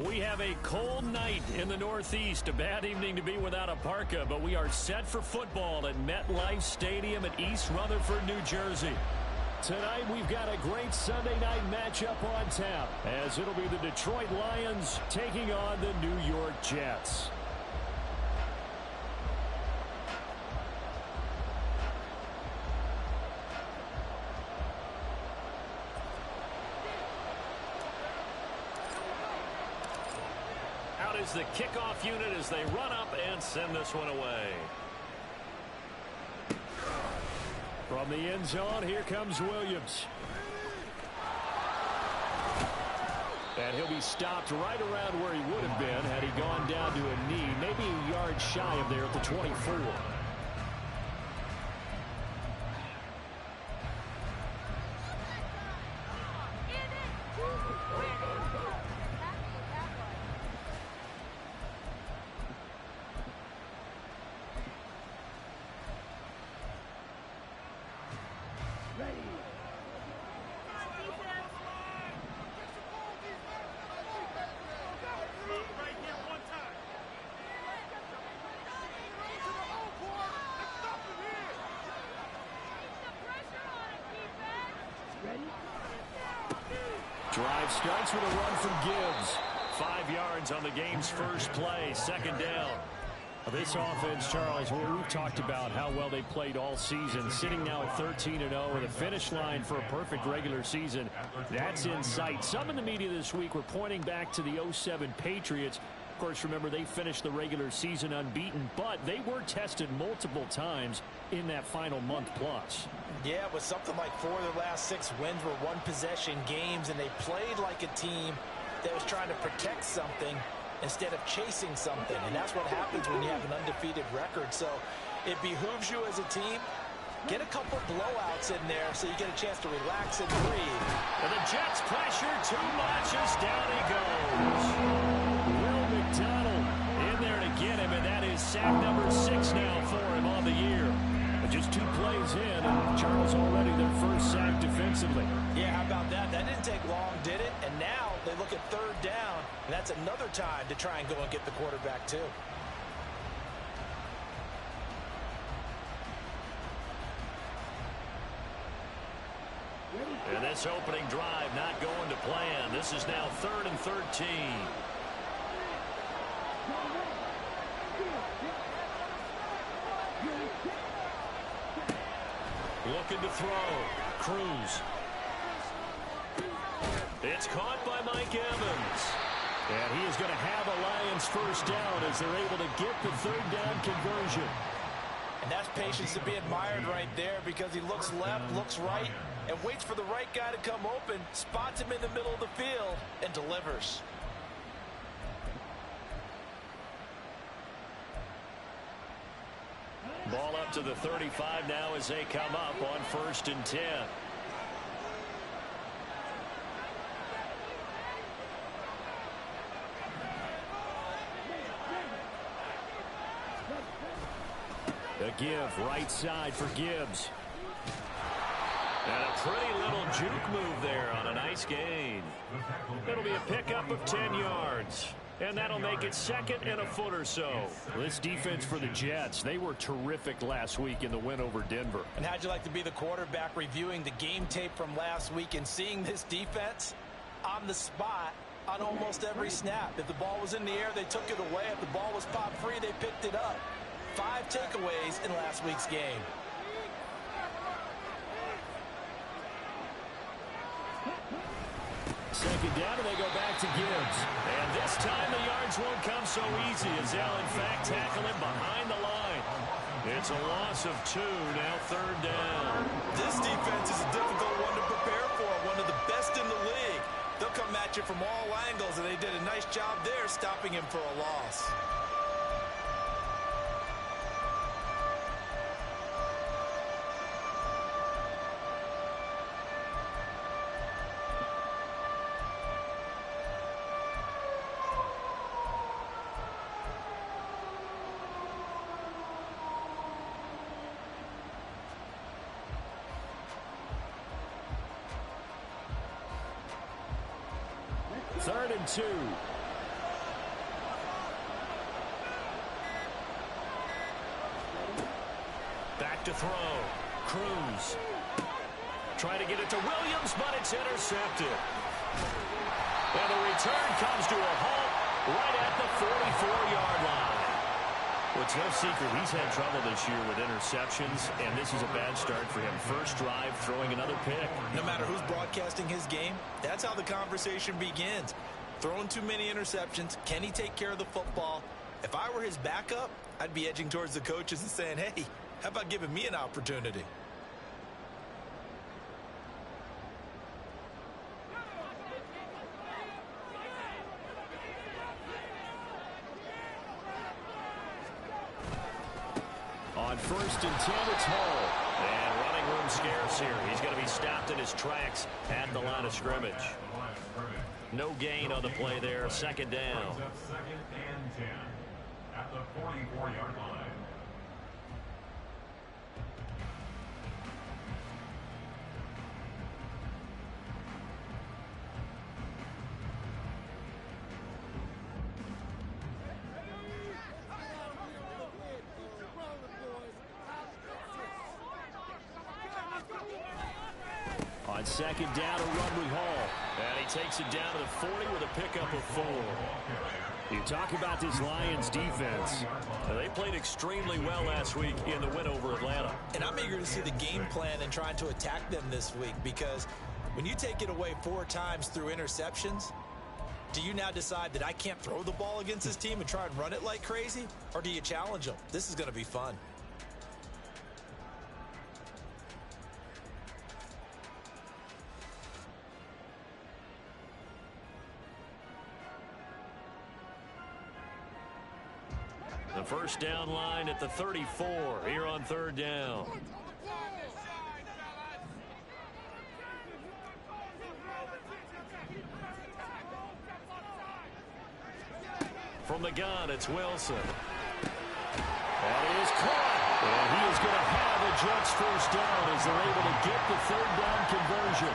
We have a cold night in the Northeast. A bad evening to be without a parka, but we are set for football at MetLife Stadium at East Rutherford, New Jersey. Tonight we've got a great Sunday night matchup on tap, as it'll be the Detroit Lions taking on the New York Jets. Out is the kickoff unit as they run up and send this one away. From the end zone, here comes Williams. And he'll be stopped right around where he would have been had he gone down to a knee, maybe a yard shy of there at the 24. Drive starts with a run from Gibbs. 5 yards on the game's first play, second down. This offense, Charles, we've talked about how well they played all season, sitting now at 13-0 with a finish line for a perfect regular season. That's in sight. Some in the media this week were pointing back to the 07 Patriots. Of course, remember, they finished the regular season unbeaten, but they were tested multiple times in that final month plus. Yeah, it was something like 4 of their last 6 wins were one-possession games, and they played like a team that was trying to protect something instead of chasing something. And that's what happens when you have an undefeated record. So it behooves you as a team, get a couple blowouts in there so you get a chance to relax and breathe. And the Jets pressure too much as down he goes. Will McDonald in there to get him, and that is sack number 6 now for him on the year. But just 2 plays in, and Charles already their first sack defensively. Yeah, how about that? That didn't take long, did it? And now they look at 3rd down, and that's another time to try and go and get the quarterback too. And this opening drive not going to plan. This is now 3rd and 13. Looking to throw. Cruz. It's caught by Mike Evans. And he is going to have a Lions first down as they're able to get the 3rd down conversion. And that's patience to be admired right there, because he looks left, looks right, and waits for the right guy to come open, spots him in the middle of the field, and delivers. Ball up to the 35 now as they come up on 1st and 10. The give right side for Gibbs. And a pretty little juke move there on a nice gain. It'll be a pickup of 10 yards. And that'll make it 2nd and a foot or so. This defense for the Jets, they were terrific last week in the win over Denver. And how'd you like to be the quarterback reviewing the game tape from last week and seeing this defense on the spot on almost every snap? If the ball was in the air, they took it away. If the ball was popped free, they picked it up. 5 takeaways in last week's game. Second down, and they go back to Gibbs. And this time the yards won't come so easy as they'll, in fact, tackle him behind the line. It's a loss of 2, now 3rd down. This defense is a difficult one to prepare for, one of the best in the league. They'll come at you from all angles, and they did a nice job there stopping him for a loss. Third and 2. throw. Cruz. Trying to get it to Williams, but it's intercepted. And the return comes to a halt right at the 44-yard line. Well, it's no secret he's had trouble this year with interceptions, and this is a bad start for him. First drive, throwing another pick. No matter who's broadcasting his game, that's how the conversation begins. Throwing too many interceptions, can he take care of the football? If I were his backup, I'd be edging towards the coaches and saying, hey, how about giving me an opportunity? On 1st and 10, it's Hall. And running room scarce here. He's going to be stopped in his tracks at the line of scrimmage. No gain on the play there. Second down. Second and 10 at the 44-yard line. On second down, a run with Hall. And he takes it down to the 40 with a pickup of 4. You talk about this Lions defense. They played extremely well last week in the win over Atlanta. And I'm eager to see the game plan and trying to attack them this week, because when you take it away 4 times through interceptions, do you now decide that I can't throw the ball against this team and try and run it like crazy? Or do you challenge them? This is going to be fun. The first down line at the 34 here on 3rd down. From the gun, it's Wilson. That is caught. And he is going to have a Jets first down as they're able to get the 3rd down conversion.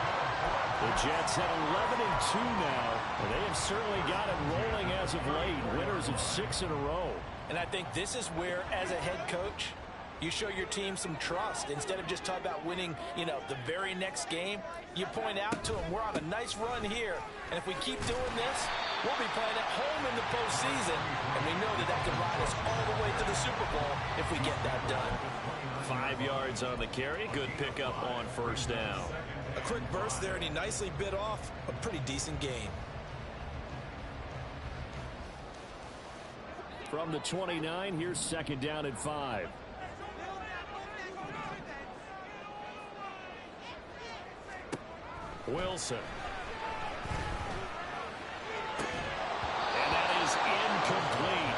The Jets have 11-2 now, and they have certainly got it rolling as of late. Winners of 6 in a row. And I think this is where, as a head coach, you show your team some trust. Instead of just talking about winning, the very next game, you point out to them, we're on a nice run here, and if we keep doing this, we'll be playing at home in the postseason, and we know that can ride us all the way to the Super Bowl if we get that done. 5 yards on the carry. Good pickup on first down. A quick burst there, and he nicely bit off a pretty decent gain. From the 29, here's second down at 5. Wilson. And that is incomplete.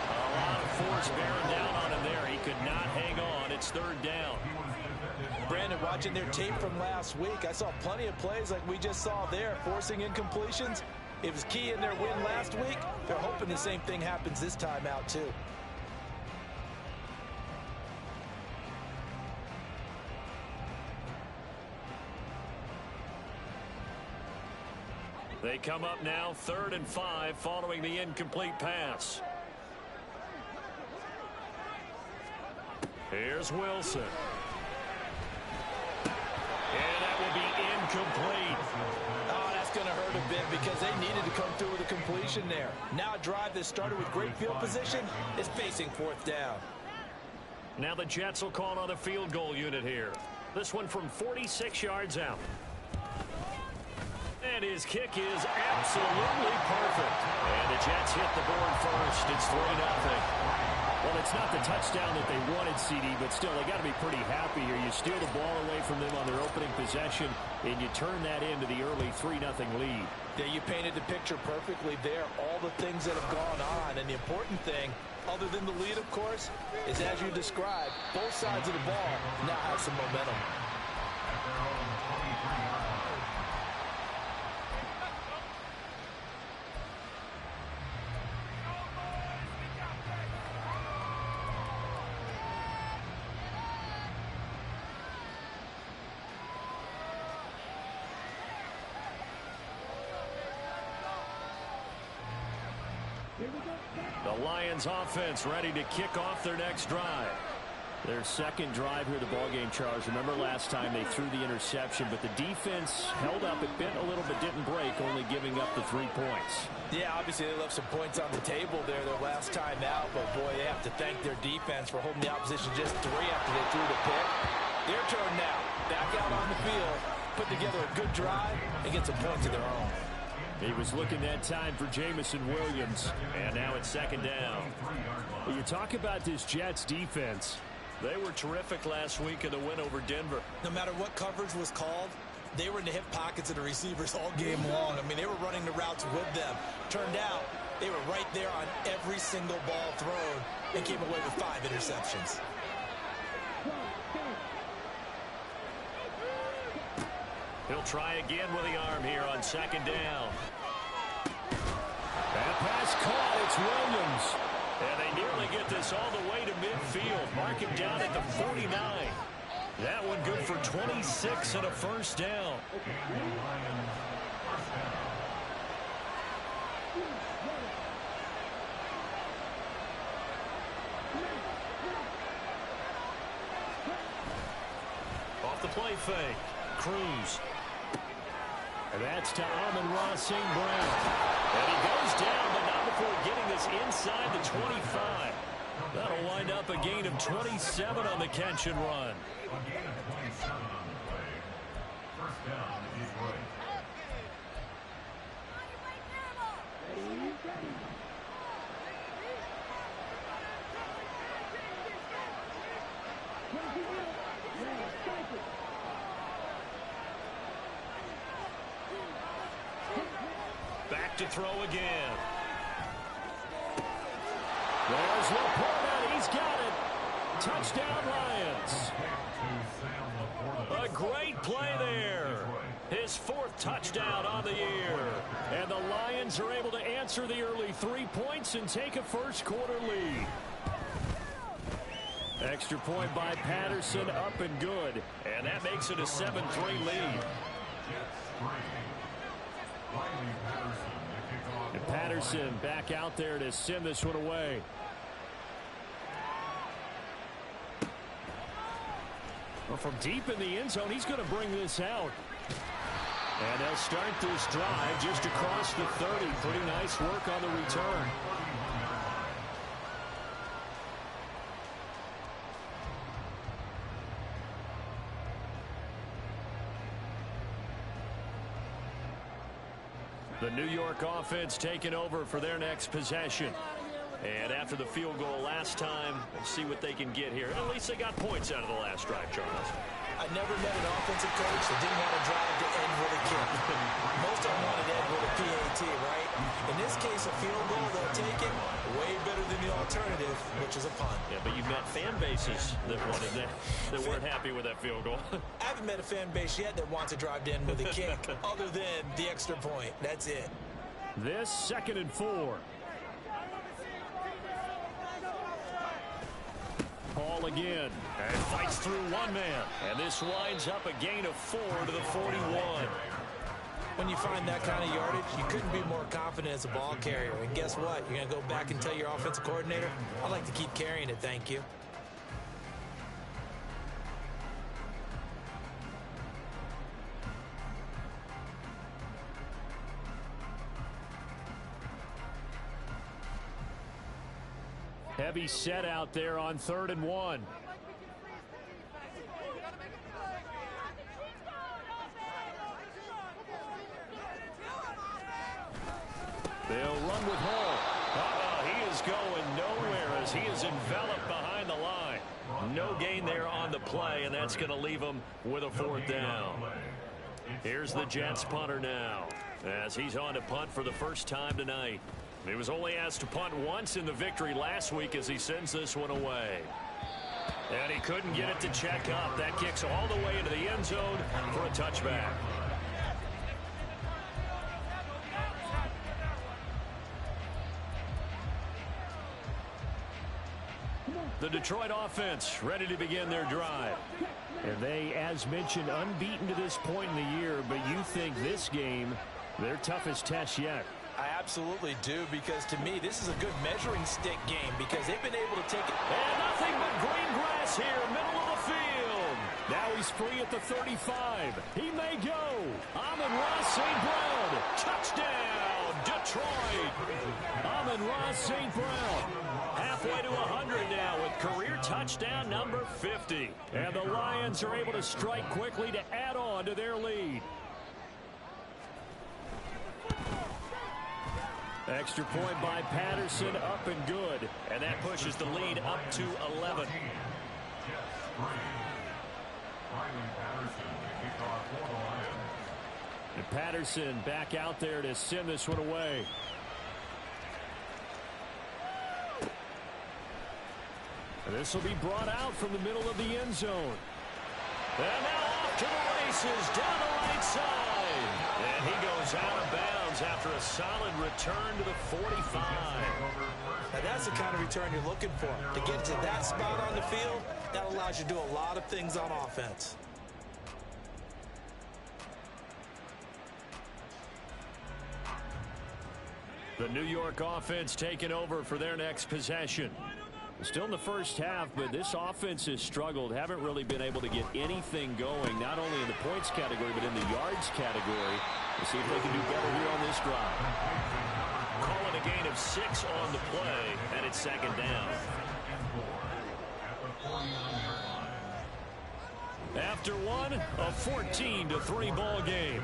A lot of force bearing down on him there. He could not hang on. It's 3rd down. Brandon, watching their tape from last week, I saw plenty of plays like we just saw there, forcing incompletions. It was key in their win last week. They're hoping the same thing happens this time out, too. They come up now 3rd and 5 following the incomplete pass. Here's Wilson. And that will be incomplete. Oh, that's going to hurt a bit because they needed to come through with a completion there. Now a drive that started with great field position is facing 4th down. Now the Jets will call on a field goal unit here. This one from 46 yards out. And his kick is absolutely perfect. And the Jets hit the board first. It's 3-0. Well, it's not the touchdown that they wanted, CD, but still, they got to be pretty happy here. You steal the ball away from them on their opening possession, and you turn that into the early 3-0 lead. Yeah, you painted the picture perfectly there, all the things that have gone on. And the important thing, other than the lead, of course, is as you described, both sides of the ball now have some momentum. The Lions offense ready to kick off their next drive. Their second drive here, the ballgame, Charles. Remember last time they threw the interception, but the defense held up. It bent a little but didn't break, only giving up the 3 points. Yeah, obviously they left some points on the table there their last time out, but boy, they have to thank their defense for holding the opposition just 3 after they threw the pick. Their turn now. Back out on the field, put together a good drive, and get some points of their own. He was looking that time for Jameson Williams, and now it's second down. You talk about this Jets defense. They were terrific last week in the win over Denver. No matter what coverage was called, they were in the hip pockets of the receivers all game long. I mean, they were running the routes with them. Turned out, they were right there on every single ball thrown and came away with 5 interceptions. He'll try again with the arm here on second down. That pass caught. It's Williams. And they nearly get this all the way to midfield. Mark him down at the 49. That one good for 26 and a first down. Off the play fake. Cruz. And that's to Amon-Ra St. Brown. And he goes down, but not before getting this inside the 25. That'll wind up a gain of 27 on the catch and run. A gain of 27 on the play. First down, Detroit. Back to throw again. There's Laporta. He's got it. Touchdown, Lions. A great play there. His 4th touchdown on the year. And the Lions are able to answer the early 3 points and take a first-quarter lead. Extra point by Patterson, up and good. And that makes it a 7-3 lead. And Patterson back out there to send this one away. Well, from deep in the end zone, he's going to bring this out. And they'll start this drive just across the 30. Pretty nice work on the return. The New York offense taking over for their next possession. And after the field goal last time, we'll see what they can get here. At least they got points out of the last drive, Charles. I never met an offensive coach that didn't want to drive to end with a kick. Most of them wanted to end with a PAT, right? In this case, a field goal, they'll take it. Way better than the alternative, which is a punt. Yeah, but you've met fan bases that wanted that weren't happy with that field goal. I haven't met a fan base yet that wants to drive to end with a kick, other than the extra point. That's it. This 2nd and 4. Paul again, and fights through one man. And this winds up a gain of 4 to the 41. When you find that kind of yardage, you couldn't be more confident as a ball carrier. And guess what? You're going to go back and tell your offensive coordinator, I'd like to keep carrying it, thank you. Heavy set out there on 3rd and 1. They'll run with Hall. He is going nowhere as he is enveloped behind the line. No gain there on the play, and that's going to leave him with a 4th down. Here's the Jets punter now as he's on to punt for the first time tonight. He was only asked to punt once in the victory last week as he sends this one away. And he couldn't get it to check up. That kicks all the way into the end zone for a touchback. The Detroit offense ready to begin their drive. And they, as mentioned, unbeaten to this point in the year, but you think this game, their toughest test yet. I absolutely do, because to me, this is a good measuring stick game because they've been able to take it. And nothing but green grass here, middle of the field. Now he's free at the 35. He may go. Amon-Ra St. Brown. Touchdown, Detroit. Amon-Ra St. Brown. Halfway to 100 now with career touchdown number 50. And the Lions are able to strike quickly to add on to their lead. Extra point by Patterson, up and good. And that pushes the lead up to 11. And Patterson back out there to send this one away. And this will be brought out from the middle of the end zone. And now off to the races down the right side. And he goes out of bounds after a solid return to the 45. Now that's the kind of return you're looking for. To get to that spot on the field, that allows you to do a lot of things on offense. The New York offense taking over for their next possession. Still in the first half, but this offense has struggled. Haven't really been able to get anything going, not only in the points category, but in the yards category. We'll see if they can do better here on this drive. Calling a gain of 6 on the play, and it's second down. After one, a 14-3 ball game.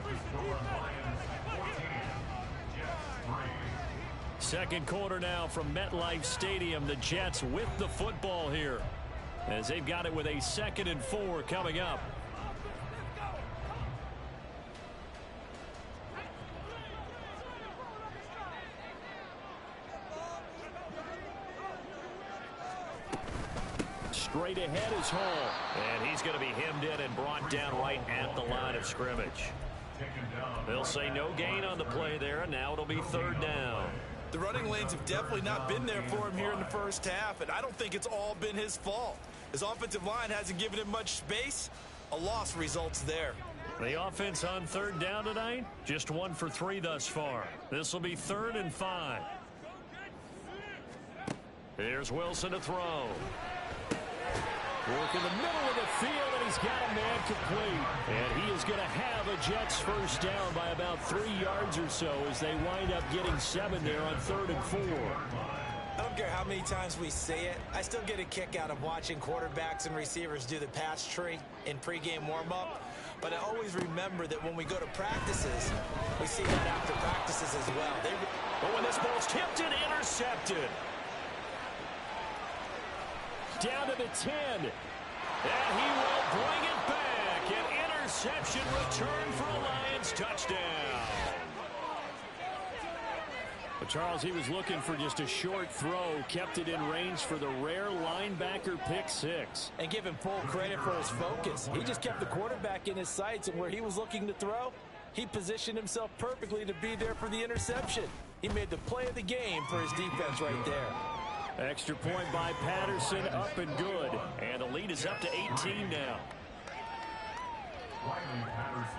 Second quarter now from MetLife Stadium. The Jets with the football here as they've got it with a 2nd and 4 coming up. Straight ahead is Hall. And he's going to be hemmed in and brought down right at the line of scrimmage. They'll say no gain on the play there, and now it'll be 3rd down. The running lanes have definitely not been there for him here in the first half, and I don't think it's all been his fault. His offensive line hasn't given him much space. A loss results there. The offense on 3rd down tonight, just 1 for 3 thus far. This will be 3rd and 5. Here's Wilson to throw. Work in the middle of the field, and he's got a man complete. And he is going to have a Jets first down by about 3 yards or so as they wind up getting 7 there on 3rd and 4. I don't care how many times we say it. I still get a kick out of watching quarterbacks and receivers do the pass tree in pregame warm-up. But I always remember that when we go to practices, we see that after practices as well. But when this ball's tipped and intercepted. Down to the 10. And he will bring it back. An interception return for a Lions touchdown. But Charles, he was looking for just a short throw. Kept it in range for the rare linebacker pick 6. And give him full credit for his focus. He just kept the quarterback in his sights, and where he was looking to throw, he positioned himself perfectly to be there for the interception. He made the play of the game for his defense right there. Extra point by Patterson, up and good. And the lead is up to 18 now.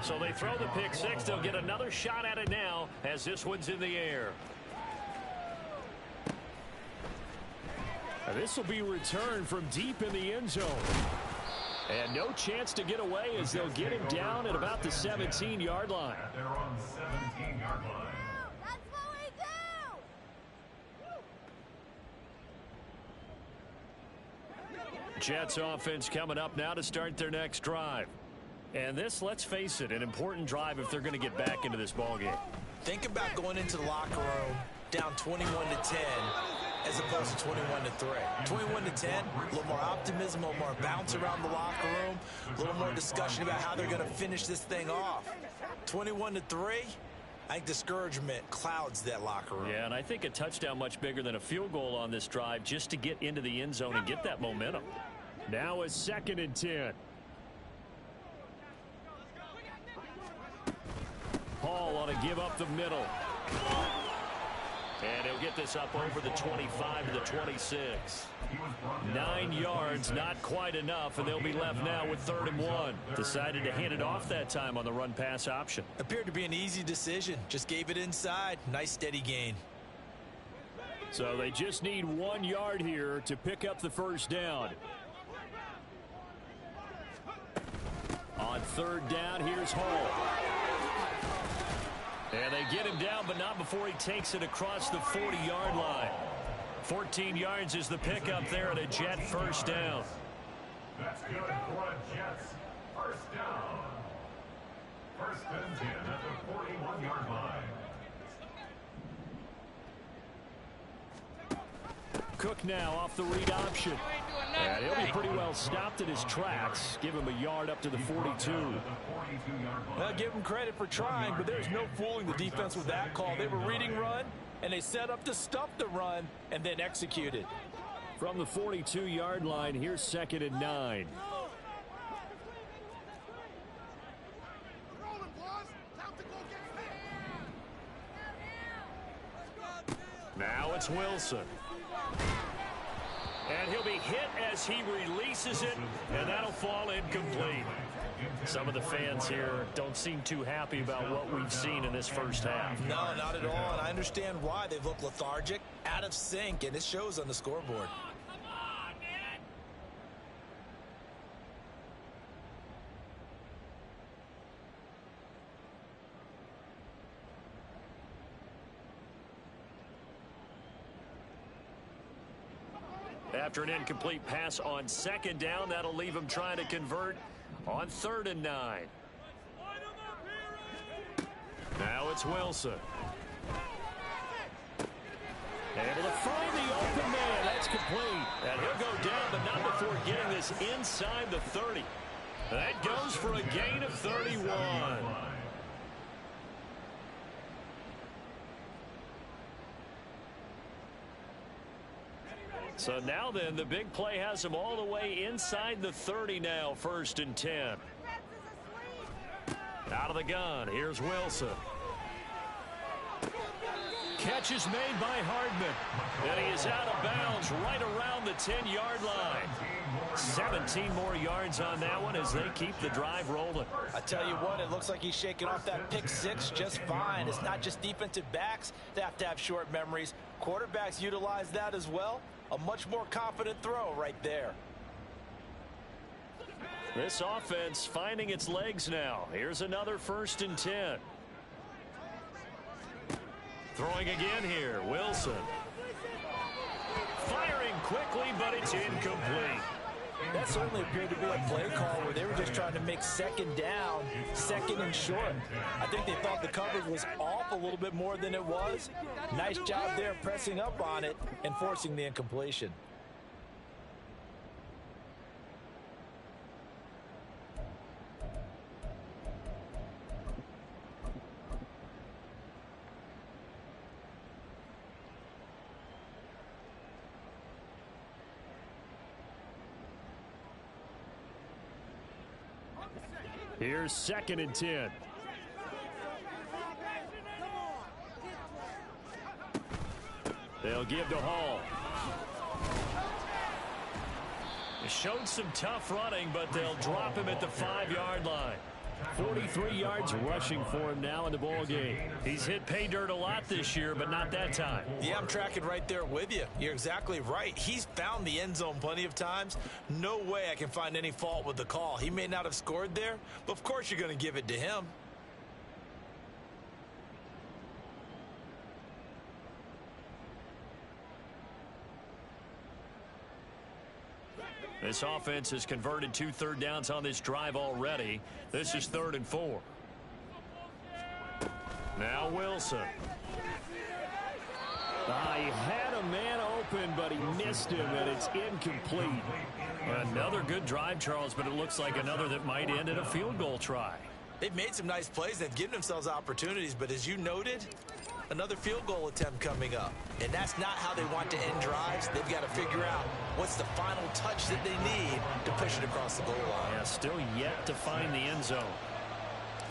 So they throw the pick 6. They'll get another shot at it now as this one's in the air. This will be returned from deep in the end zone. And no chance to get away as they'll get him down at about the 17-yard line. They're on the 17-yard line. Jets offense coming up now to start their next drive. And this, let's face it, an important drive if they're going to get back into this ballgame. Think about going into the locker room down 21-10 as opposed to 21-3. 21-10, a little more optimism, a little more bounce around the locker room, a little more discussion about how they're going to finish this thing off. 21-3, I think discouragement clouds that locker room. Yeah, and I think a touchdown much bigger than a field goal on this drive just to get into the end zone and get that momentum. Now a 2nd and 10. Hall ought to give up the middle. And he'll get this up over the 25 to the 26. 9 yards, not quite enough, and they'll be left now with 3rd and 1. Decided to hand it off that time on the run-pass option. Appeared to be an easy decision. Just gave it inside. Nice steady gain. So they just need 1 yard here to pick up the first down. On 3rd down, here's Hall. And they get him down, but not before he takes it across the 40-yard line. 14 yards is the pickup there at a Jet first down. That's good for a Jets first down. 1st and 10 at the 41-yard line. Cook now off the read option. And he'll be pretty well stopped in his tracks. Give him a yard up to the 42. Well, give him credit for trying, but there's no fooling the defense with that call. They were reading run, and they set up to stop the run and then executed. From the 42-yard line, here's 2nd and 9. Now it's Wilson. And he'll be hit as he releases it, and that'll fall incomplete. Some of the fans here don't seem too happy about what we've seen in this first half. No, not at all, and I understand why. They've looked lethargic, out of sync, and it shows on the scoreboard. After an incomplete pass on 2nd down, that'll leave him trying to convert on 3rd and 9. Now it's Wilson. Able to find the open man. That's complete. And he'll go down, but not before getting this inside the 30. That goes for a gain of 31. So now then, the big play has him all the way inside the 30 now, 1st and 10. Out of the gun, here's Wilson. Catch is made by Hardman. And he is out of bounds right around the 10-yard line. 17 more yards on that one as they keep the drive rolling. I tell you what, it looks like he's shaking off that pick 6 just fine. It's not just defensive backs that have to have short memories. Quarterbacks utilize that as well. A much more confident throw right there. This offense finding its legs now. Here's another 1st and 10. Throwing again here, Wilson. Firing quickly, but it's incomplete. That certainly appeared to be a play call where they were just trying to make 2nd down, 2nd and short. I think they thought the coverage was off a little bit more than it was. Nice job there pressing up on it and forcing the incompletion. Here's 2nd and 10. They'll give to Hall. They showed some tough running, but they'll drop him at the 5-yard line. 43 yards rushing for him now in the ball game. He's hit pay dirt a lot this year, but not that time. Yeah, I'm tracking right there with you. You're exactly right. He's found the end zone plenty of times. No way I can find any fault with the call. He may not have scored there, but of course you're going to give it to him. This offense has converted 2 third downs on this drive already. This is 3rd and 4. Now Wilson. He had a man open, but he missed him, and it's incomplete. Another good drive, Charles, but it looks like another that might end in a field goal try. They've made some nice plays. They've given themselves opportunities, but as you noted, another field goal attempt coming up. And that's not how they want to end drives. They've got to figure out what's the final touch that they need to push it across the goal line. Yeah, still yet to find the end zone.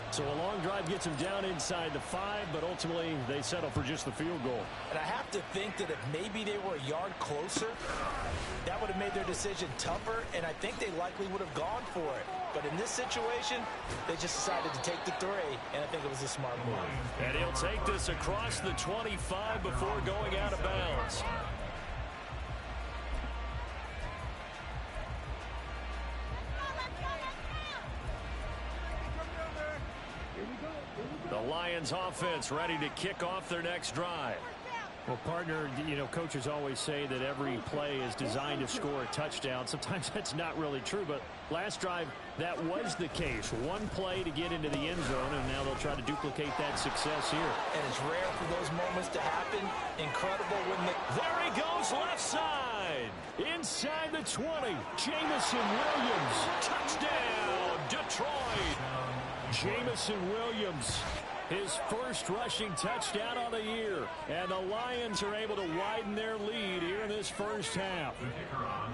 So a long drive gets them down inside the 5, but ultimately they settle for just the field goal. And I have to think that if maybe they were a yard closer, that would have made their decision tougher, and I think they likely would have gone for it. But in this situation, they just decided to take the 3, and I think it was a smart move. And he'll take this across the 25 before going out of bounds. The Lions offense ready to kick off their next drive. Well, partner, you know, coaches always say that every play is designed to score a touchdown. Sometimes that's not really true, but last drive, that was the case. One play to get into the end zone, and now they'll try to duplicate that success here. And it's rare for those moments to happen. Incredible when There he goes, left side. Inside the 20. Jameson Williams. Touchdown, Detroit. Jameson Williams, his first rushing touchdown on the year. And the Lions are able to widen their lead here in this first half.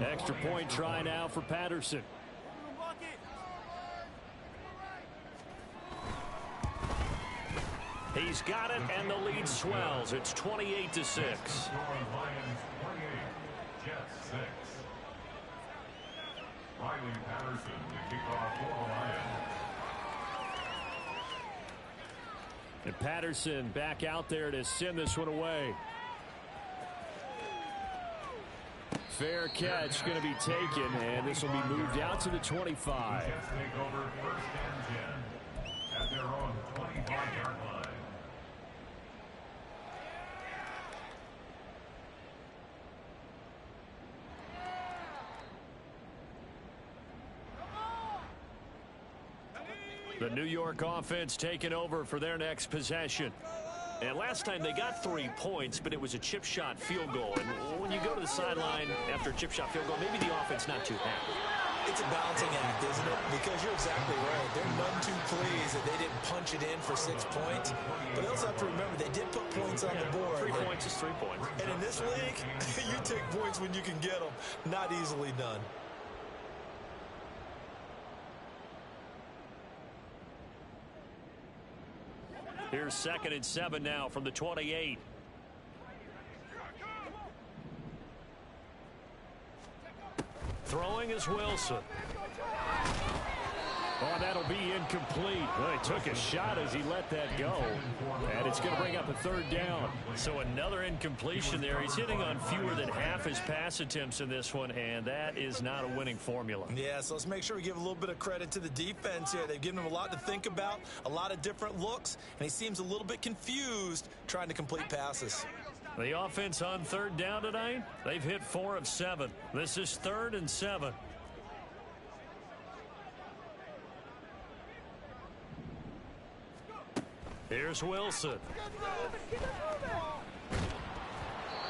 Extra point try now for Patterson. He's got it, and the lead swells. It's 28-6. Lions 28, Jets 6. Riley Patterson to kick off for the Lions. And Patterson back out there to send this one away. Fair catch going to be taken, and this will be moved out to the 25. Jets take over first and 10 at their own 25-yard line. The New York offense taking over for their next possession. And last time they got 3 points, but it was a chip shot field goal. And when you go to the sideline after a chip shot field goal, maybe the offense not too happy. It's a balancing act, isn't it? Because you're exactly right. They're none too pleased that they didn't punch it in for 6 points. But they also have to remember they did put points on the board. 3 points is 3 points. And in this league, you take points when you can get them. Not easily done. Here's 2nd and 7 now from the 28. Throwing is Wilson. Oh, that'll be incomplete. Well, he took a shot as he let that go. And it's going to bring up a 3rd down. So another incompletion there. He's hitting on fewer than half his pass attempts in this one, and that is not a winning formula. Yeah, so let's make sure we give a little bit of credit to the defense here. They've given him a lot to think about, a lot of different looks, and he seems a little bit confused trying to complete passes. The offense on 3rd down tonight, they've hit 4 of 7. This is 3rd and 7. Here's Wilson.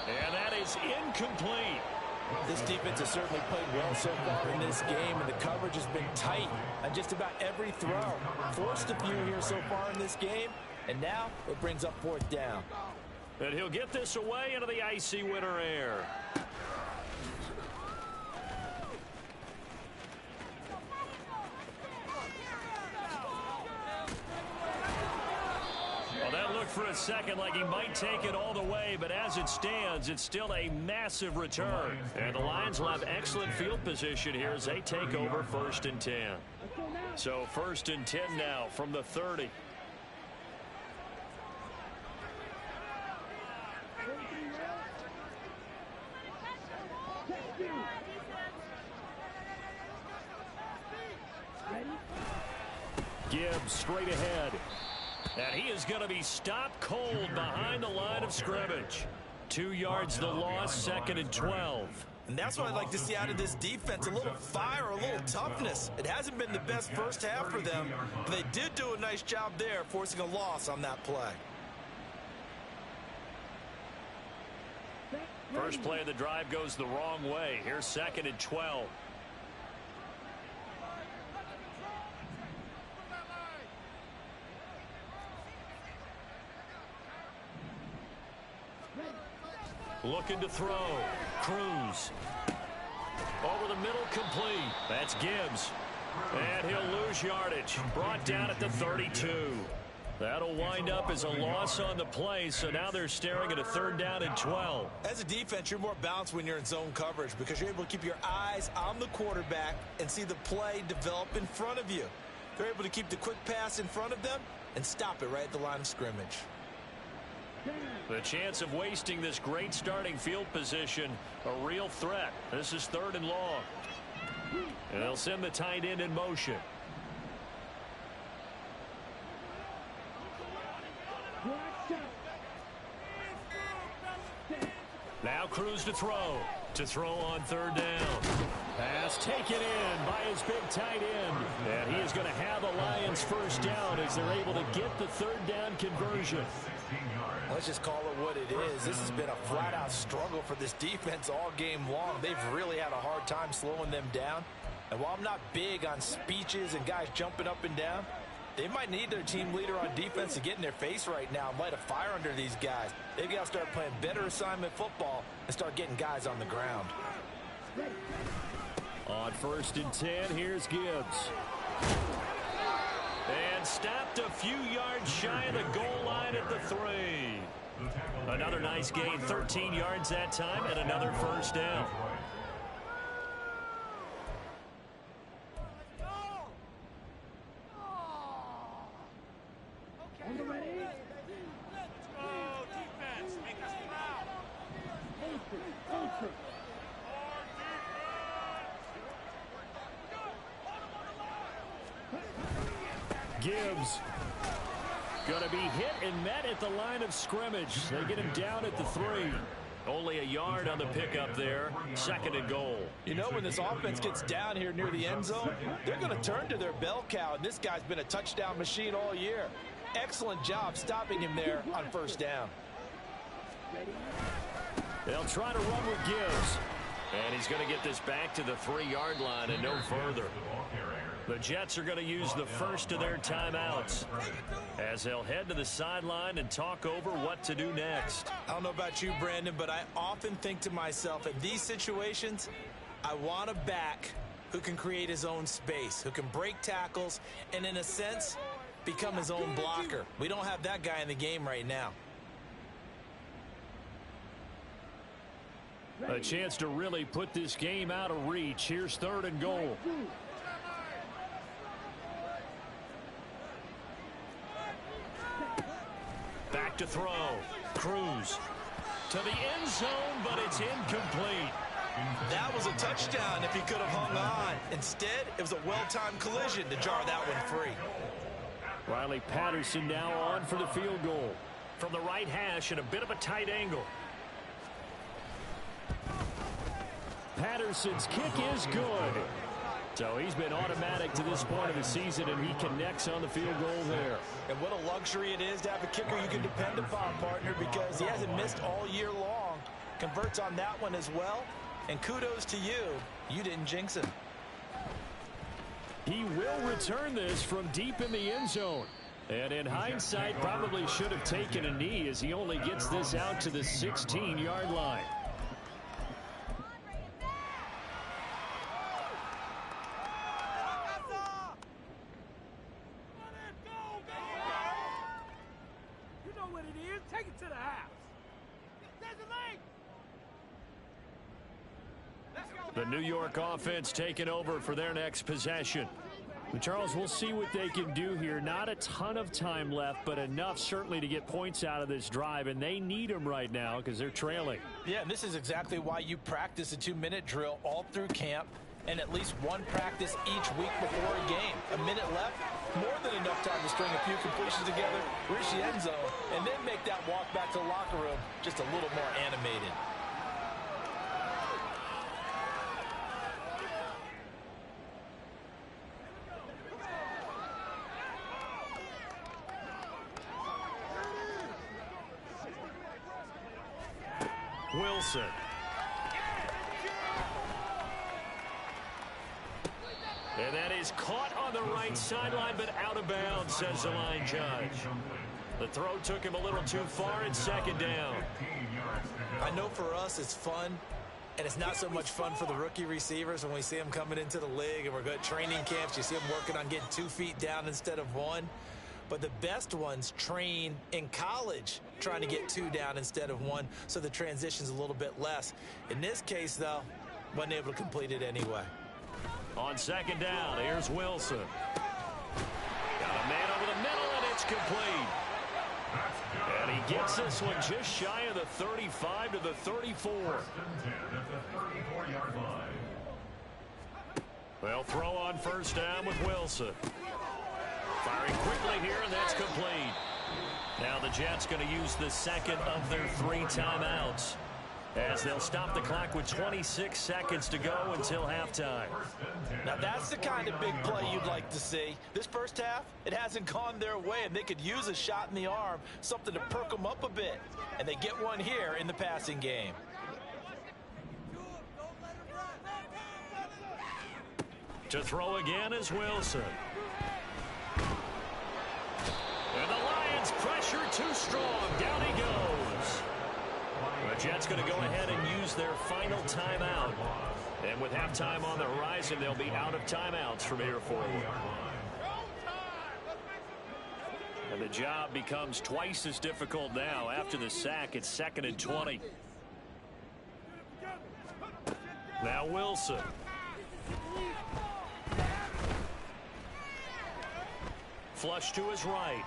And that is incomplete. This defense has certainly played well so far in this game, and the coverage has been tight on just about every throw. Forced a few here so far in this game, and now it brings up 4th down. And he'll get this away into the icy winter air. Well, that looked for a second like he might take it all the way, but as it stands, it's still a massive return. And the Lions will have excellent field position here as they take over 1st and 10. So 1st and 10 now from the 30. Gibbs straight ahead. And he is going to be stopped cold behind the line of scrimmage. 2 yards the loss, 2nd and 12. And that's what I'd like to see out of this defense, a little fire, a little toughness. It hasn't been the best first half for them, but they did do a nice job there, forcing a loss on that play. First play of the drive goes the wrong way. Here's 2nd and 12. Looking to throw. Cruz. Over the middle, complete. That's Gibbs. And he'll lose yardage. Brought down at the 32. That'll wind up as a loss on the play, so now they're staring at a 3rd down and 12. As a defense, you're more balanced when you're in zone coverage because you're able to keep your eyes on the quarterback and see the play develop in front of you. They're able to keep the quick pass in front of them and stop it right at the line of scrimmage. The chance of wasting this great starting field position, a real threat. This is 3rd and long. And they'll send the tight end in motion. Now Cruz to throw. To throw on 3rd down. Pass taken in by his big tight end. And he is going to have a Lions 1st down as they're able to get the 3rd down conversion. Let's just call it what it is. This has been a flat-out struggle for this defense all game long. They've really had a hard time slowing them down. And while I'm not big on speeches and guys jumping up and down, they might need their team leader on defense to get in their face right now and light a fire under these guys. They've got to start playing better assignment football and start getting guys on the ground. On 1st and 10, here's Gibbs. And stopped a few yards shy of the goal line at the 3. Another nice gain, 13 yards that time, and another 1st down. Gibbs going to be hit and met at the line of scrimmage. They get him down at the 3. Only a yard on the pickup there. 2nd and goal. You know, when this offense gets down here near the end zone, they're going to turn to their bell cow, and this guy's been a touchdown machine all year. Excellent job stopping him there on 1st down. They'll try to run with Gibbs. And he's going to get this back to the 3-yard line and no further. The Jets are going to use the 1st of their timeouts as they'll head to the sideline and talk over what to do next. I don't know about you, Brandon, but I often think to myself, in these situations, I want a back who can create his own space, who can break tackles, and in a sense, become his own blocker. We don't have that guy in the game right now. A chance to really put this game out of reach. Here's 3rd and goal. Back to throw. Cruz to the end zone, but it's incomplete. That was a touchdown if he could have hung on. Instead, it was a well-timed collision to jar that one free. Riley Patterson now on for the field goal. From the right hash at a bit of a tight angle. Patterson's kick is good. So he's been automatic to this point of the season, and he connects on the field goal there. And what a luxury it is to have a kicker you can depend upon, partner, because he hasn't missed all year long. Converts on that one as well. And kudos to you. You didn't jinx him. He will return this from deep in the end zone. And in hindsight, probably should have taken a knee as he only gets this out to the 16-yard line. The New York offense taking over for their next possession. Charles, we'll see what they can do here. Not a ton of time left, but enough certainly to get points out of this drive, and they need them right now because they're trailing. Yeah, and this is exactly why you practice a 2-minute drill all through camp and at least one practice each week before a game. A minute left, more than enough time to string a few completions together, reach the end zone, and then make that walk back to the locker room just a little more animated. Wilson. And that is caught on the right sideline, but out of bounds, says the line judge. The throw took him a little too far, and 2nd down. I know for us it's fun And it's not so much fun for the rookie receivers when we see them coming into the league and we're good training camps. You see them working on getting 2 feet down instead of 1. But the best ones train in college trying to get 2 down instead of 1, so the transition's a little bit less. In this case, though, wasn't able to complete it anyway. On second down, here's Wilson. Got a man over the middle, and it's complete. And he gets this one just shy of the 35 to the 34. They'll throw on first down with Wilson. Firing quickly here, and that's complete. Now the Jets going to use the second of their 3 timeouts, as they'll stop the clock with 26 seconds to go until halftime. Now that's the kind of big play you'd like to see. This first half, it hasn't gone their way, and they could use a shot in the arm, something to perk them up a bit. And they get one here in the passing game. To throw again is Wilson. And the Lions pressure too strong. Down he goes. The Jets going to go ahead and use their final timeout. And with halftime on the horizon, they'll be out of timeouts from here forward. And the job becomes twice as difficult now after the sack. It's 2nd and 20. Now Wilson. Flush to his right.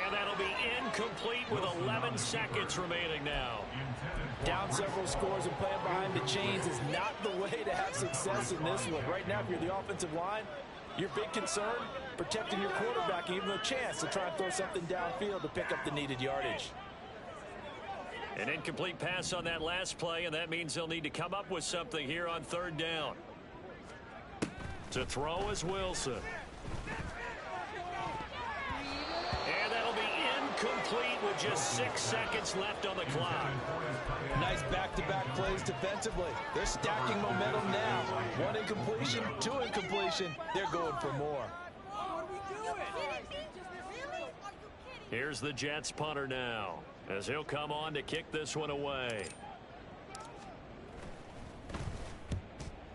And that'll be incomplete with 11 seconds remaining now. Down several scores and playing behind the chains is not the way to have success in this one. Right now, if you're the offensive line, your big concern, protecting your quarterback and giving him a chance to try and throw something downfield to pick up the needed yardage. An incomplete pass on that last play, and that means they'll need to come up with something here on 3rd down. To throw is Wilson. And that'll be incomplete with just 6 seconds left on the clock. Nice back-to-back plays defensively. They're stacking momentum now. 1 incompletion, 2 incompletion. They're going for more. Here's the Jets punter now, as he'll come on to kick this one away.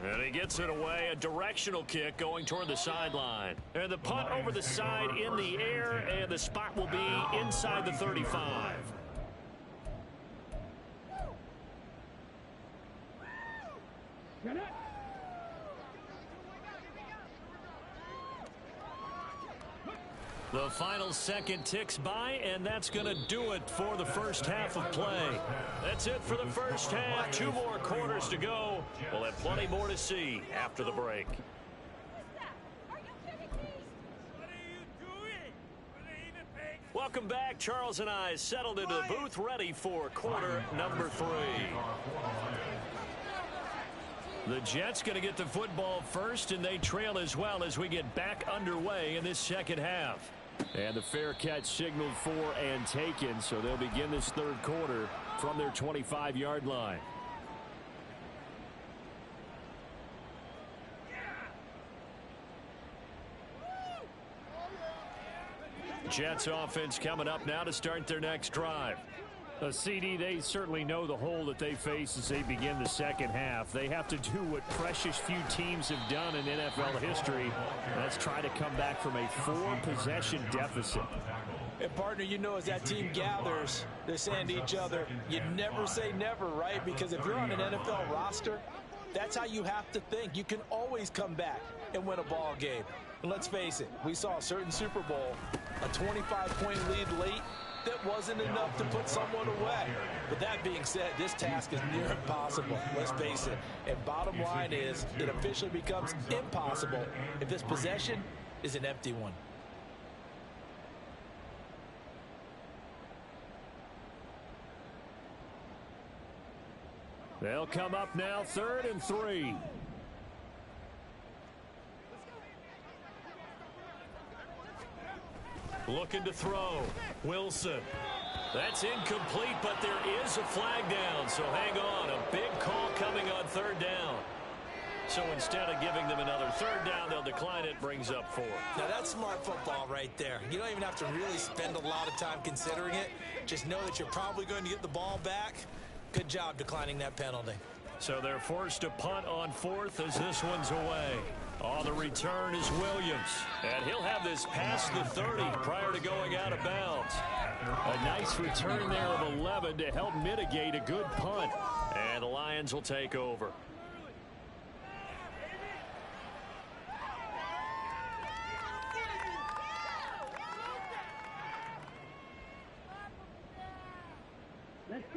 And he gets it away, a directional kick going toward the sideline. And the punt over the side in the air, and the spot will be inside the 35. The final second ticks by, and that's going to do it for the first half of play. That's it for the first half. 2 more quarters to go. We'll have plenty more to see after the break. Welcome back. Charles and I settled into the booth, ready for quarter number 3. The Jets going to get the football first, and they trail as well as we get back underway in this second half. And the fair catch signaled for and taken, so they'll begin this 3rd quarter from their 25-yard line. Jets offense coming up now to start their next drive. CD, they certainly know the hole that they face as they begin the second half. They have to do what precious few teams have done in NFL history. That's try to come back from a 4-possession deficit. And partner, you know, as that team gathers, they're saying to each other, you never say never, right? Because if you're on an NFL roster, that's how you have to think. You can always come back and win a ball game. And let's face it, we saw a certain Super Bowl, a 25-point lead late. That wasn't enough to put someone away. But that being said, this task is near impossible. Let's face it. And bottom line is, it officially becomes impossible if this possession is an empty one. They'll come up now, 3rd and 3. Looking to throw. Wilson. That's incomplete, but there is a flag down, so hang on. A big call coming on 3rd down. So instead of giving them another 3rd down, they'll decline it, brings up 4. Now that's smart football right there. You don't even have to really spend a lot of time considering it. Just know that you're probably going to get the ball back. Good job declining that penalty. So they're forced to punt on fourth as this one's away. On the return is Williams. And he'll have this past the 30 prior to going out of bounds. A nice return there of 11 to help mitigate a good punt. And the Lions will take over.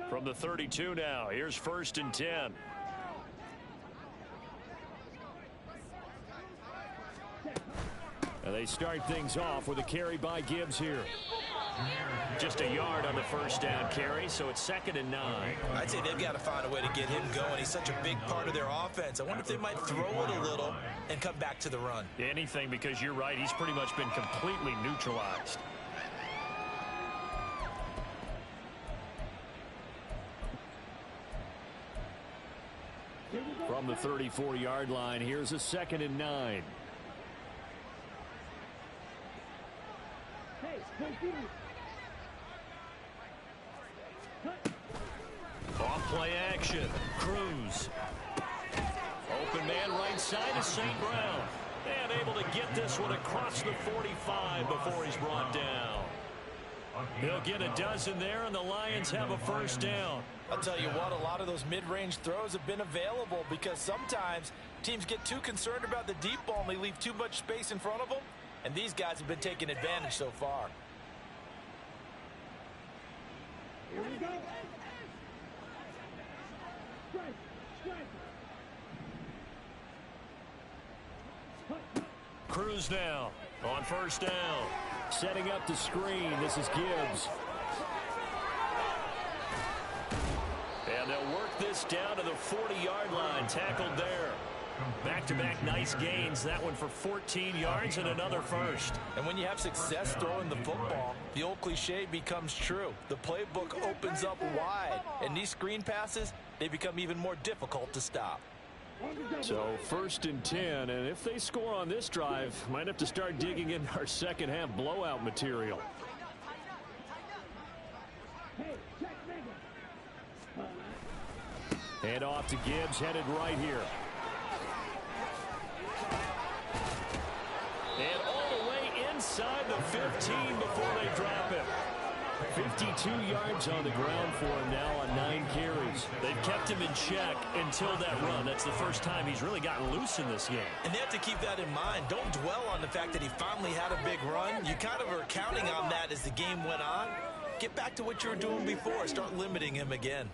From the 32 now, here's 1st and 10. And they start things off with a carry by Gibbs here. Just a yard on the first down carry, so it's 2nd and 9. I'd say they've got to find a way to get him going. He's such a big part of their offense. I wonder if they might throw it a little and come back to the run. Anything, because you're right, he's pretty much been completely neutralized. From the 34-yard line, here's a 2nd and 9. Off play action. Cruz. Open man right side is St. Brown. And able to get this one across the 45 before he's brought down. He'll get a dozen there, and the Lions have a first down. I'll tell you what, a lot of those mid-range throws have been available because sometimes teams get too concerned about the deep ball and they leave too much space in front of them. And these guys have been taking advantage so far. Here we go. Cruz now on first down. Setting up the screen. This is Gibbs. And they'll work this down to the 40-yard line. Tackled there. Back-to-back nice gains. That one for 14 yards and another first. And when you have success throwing the football, the old cliche becomes true. The playbook opens up wide. And these screen passes, they become even more difficult to stop. So 1st and 10, and if they score on this drive, might have to start digging in our second half blowout material. Hand off to Gibbs, headed right here. And all the way inside the 15 before they drop it. 52 yards on the ground for him now on 9 carries. They've kept him in check until that run. That's the first time he's really gotten loose in this game. And they have to keep that in mind. Don't dwell on the fact that he finally had a big run. You kind of are counting on that as the game went on. Get back to what you were doing before. Start limiting him again.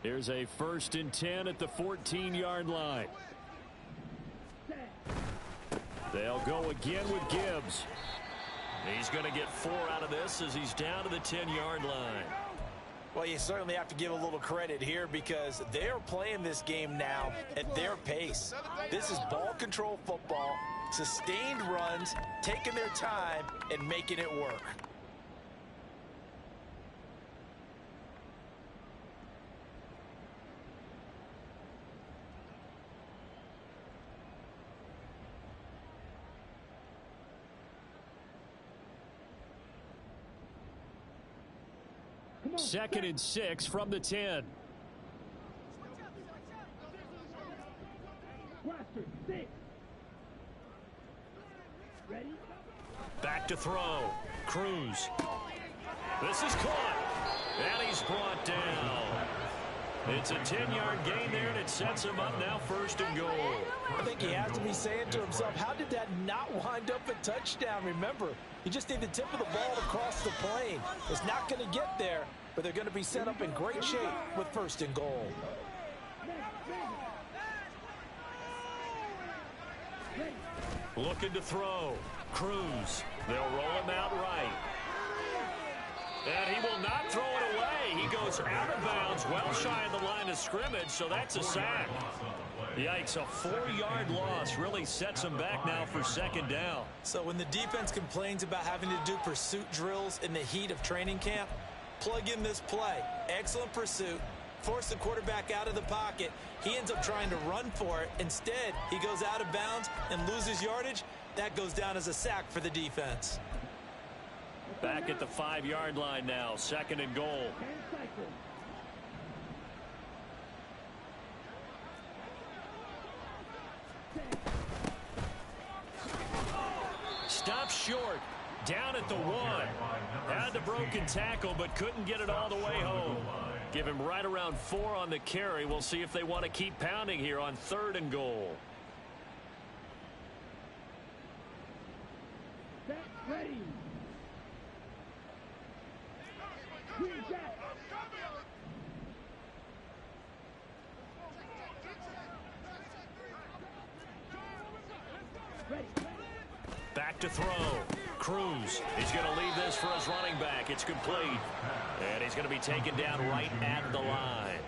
Here's a 1st and 10 at the 14-yard line. They'll go again with Gibbs. He's going to get 4 out of this as he's down to the 10-yard line. Well, you certainly have to give a little credit here because they're playing this game now at their pace. This is ball control football, sustained runs, taking their time, and making it work. Second and 6 from the 10. Back to throw. Cruz. This is caught. And he's brought down. It's a 10-yard gain there, and it sets him up now 1st and goal. I think he has to be saying to himself, how did that not wind up a touchdown? Remember, you just need the tip of the ball to cross the plane. It's not going to get there, but they're going to be set up in great shape with 1st and goal. Looking to throw. Cruz. They'll roll him out right. And he will not throw it away. He goes out of bounds, well shy of the line of scrimmage, so that's a sack. Yikes, a 4-yard loss really sets him back now for 2nd down. So when the defense complains about having to do pursuit drills in the heat of training camp, plug in this play. Excellent pursuit. Force the quarterback out of the pocket. He ends up trying to run for it. Instead, he goes out of bounds and loses yardage. That goes down as a sack for the defense. Back at the 5-yard line now, 2nd and goal. short. Down at the 1. Had the broken tackle, but couldn't get it all the way home. Give him right around 4 on the carry. We'll see if they want to keep pounding here on 3rd and goal. Set, ready. Green Jack. Ready. Back to throw. Cruz. He's going to leave this for his running back. It's complete. And he's going to be taken down right at the line.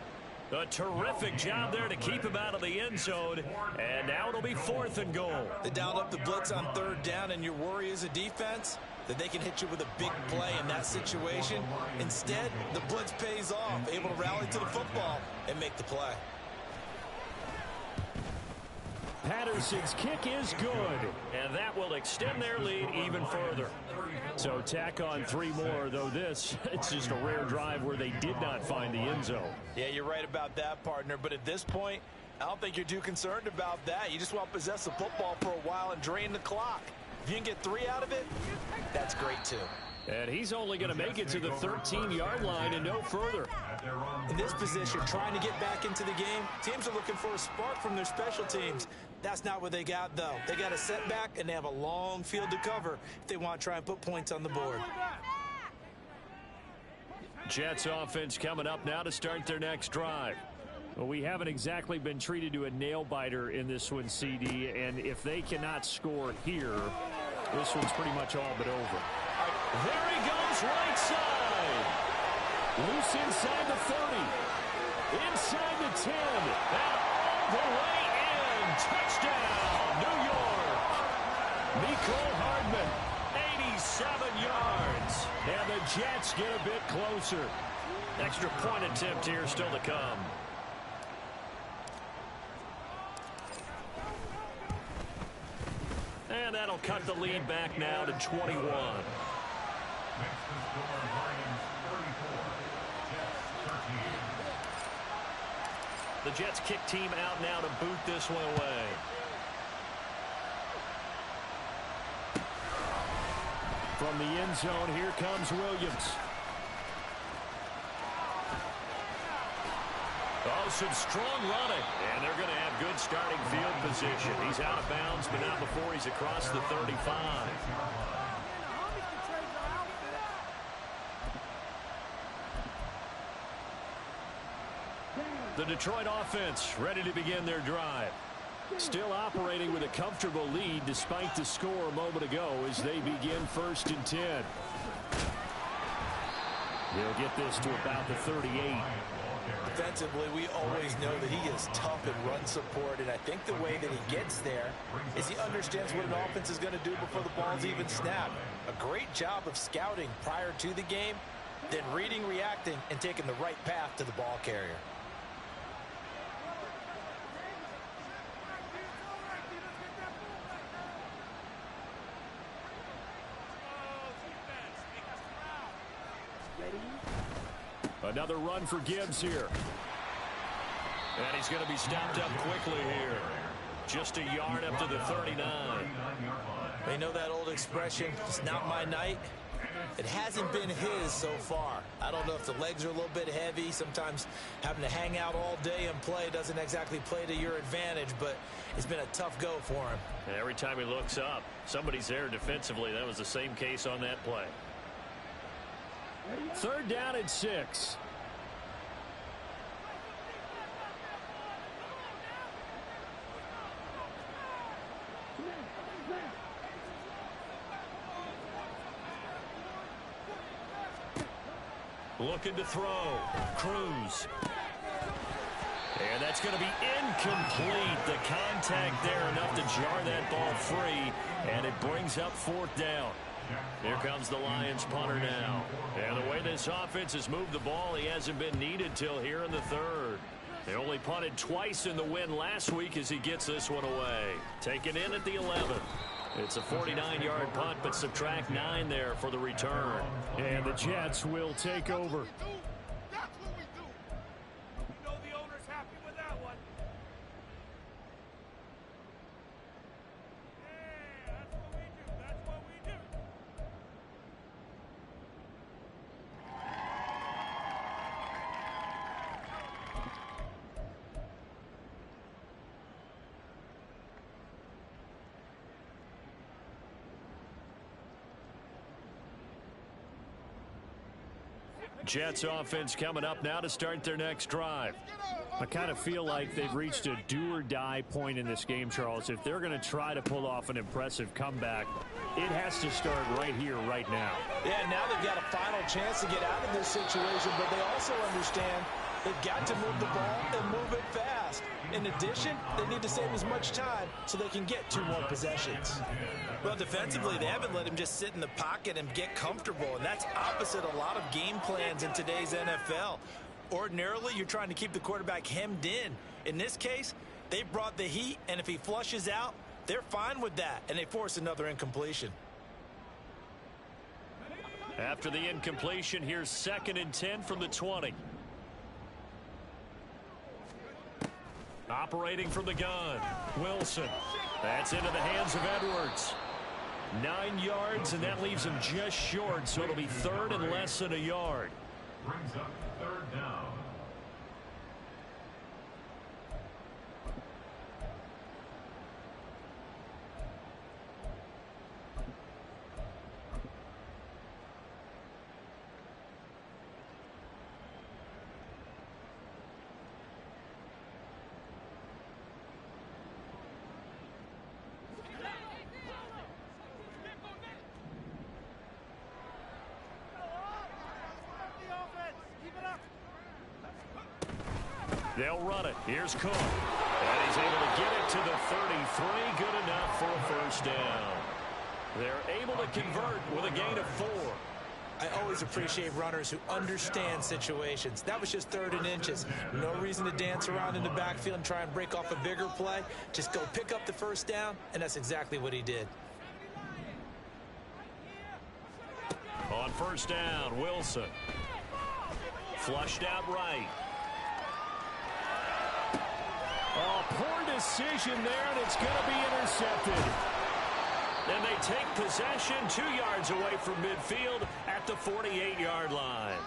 A terrific job there to keep him out of the end zone. And now it'll be 4th and goal. They dialed up the blitz on 3rd down, and your worry as a defense that they can hit you with a big play in that situation. Instead, the blitz pays off, able to rally to the football and make the play. Patterson's kick is good, and that will extend their lead even further. So tack on 3 more, though it's just a rare drive where they did not find the end zone. Yeah, you're right about that, partner, but at this point, I don't think you're too concerned about that. You just want to possess the football for a while and drain the clock. If you can get 3 out of it, that's great too. And he's only going to make it to the 13-yard line and no further. In this position, trying to get back into the game, teams are looking for a spark from their special teams. That's not what they got, though. They got a setback, and they have a long field to cover if they want to try and put points on the board. Jets offense coming up now to start their next drive. Well, we haven't exactly been treated to a nail-biter in this one, CD, and if they cannot score here, this one's pretty much all but over. There he goes, right side. Loose inside the 30. Inside the 10. And all the way in. Touchdown, New York. Mecole Hardman, 87 yards. And the Jets get a bit closer. Extra point attempt here still to come. And that'll cut the lead back now to 21. The Jets kick team out now to boot this one away. From the end zone, here comes Williams. Oh, some strong running. And they're going to have good starting field position. He's out of bounds, but not before he's across the 35. The Detroit offense ready to begin their drive. Still operating with a comfortable lead despite the score a moment ago as they begin 1st and 10. They'll get this to about the 38. Defensively, we always know that he is tough in run support, and I think the way that he gets there is he understands what an offense is going to do before the ball's even snapped. A great job of scouting prior to the game, then reading, reacting, and taking the right path to the ball carrier. Another run for Gibbs here. And he's going to be stopped up quickly here. Just a yard up to the 39. They know that old expression, it's not my night. It hasn't been his so far. I don't know if the legs are a little bit heavy. Sometimes having to hang out all day and play doesn't exactly play to your advantage, but it's been a tough go for him. And every time he looks up, somebody's there defensively. That was the same case on that play. 3rd down and 6. Looking to throw. Cruz. And that's going to be incomplete. The contact there enough to jar that ball free. And it brings up 4th down. Here comes the Lions punter now. And the way this offense has moved the ball, he hasn't been needed till here in the 3rd. They only punted twice in the win last week as he gets this one away. Taken in at the 11. It's a 49-yard punt, but subtract 9 there for the return. And the Jets will take over. That's what we do. You know the owner's happy with that one. Yeah, that's what we do. That's what we do. Jets offense coming up now to start their next drive. I kind of feel like they've reached a do-or-die point in this game, Charles. If they're going to try to pull off an impressive comeback, it has to start right here, right now. Yeah, now they've got a final chance to get out of this situation, but they also understand they've got to move the ball and move it fast. In addition, they need to save as much time so they can get 2 more possessions. Well, defensively, they haven't let him just sit in the pocket and get comfortable, and that's opposite a lot of game plans in today's NFL. Ordinarily, you're trying to keep the quarterback hemmed in. In this case, they brought the heat, and if he flushes out, they're fine with that, and they force another incompletion. After the incompletion, here's 2nd and 10 from the 20. Operating from the gun, Wilson. That's into the hands of Edwards. 9 yards, and that leaves him just short, so it'll be 3rd and less than a yard. Brings up 3rd down. They'll run it. Here's Cook. And he's able to get it to the 33. Good enough for a 1st down. They're able to convert with a gain of 4. I always appreciate runners who understand situations. That was just 3rd and inches. No reason to dance around in the backfield and try and break off a bigger play. Just go pick up the 1st down, and that's exactly what he did. On 1st down, Wilson. Flushed out right. Oh, poor decision there, and it's going to be intercepted. And they take possession 2 yards away from midfield at the 48-yard line.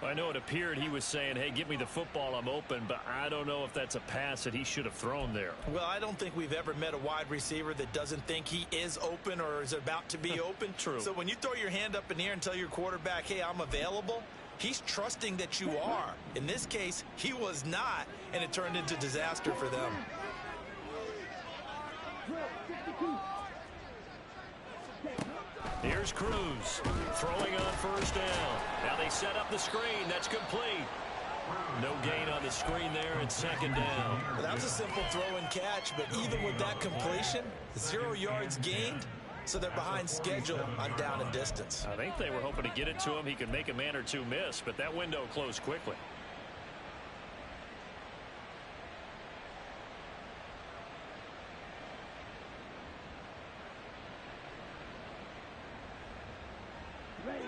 I know it appeared he was saying, hey, give me the football, I'm open, but I don't know if that's a pass that he should have thrown there. Well, I don't think we've ever met a wide receiver that doesn't think he is open or is about to be open. True. So when you throw your hand up in the air and tell your quarterback, hey, I'm available, he's trusting that you are. In this case, he was not, and it turned into disaster for them. Here's Cruz throwing on 1st down. Now they set up the screen. That's complete. No gain on the screen there, and 2nd down. Well, that was a simple throw and catch, but even with that completion, 0 yards gained, so they're behind schedule on down and distance. I think they were hoping to get it to him. He could make a man or 2 miss, but that window closed quickly. Ready.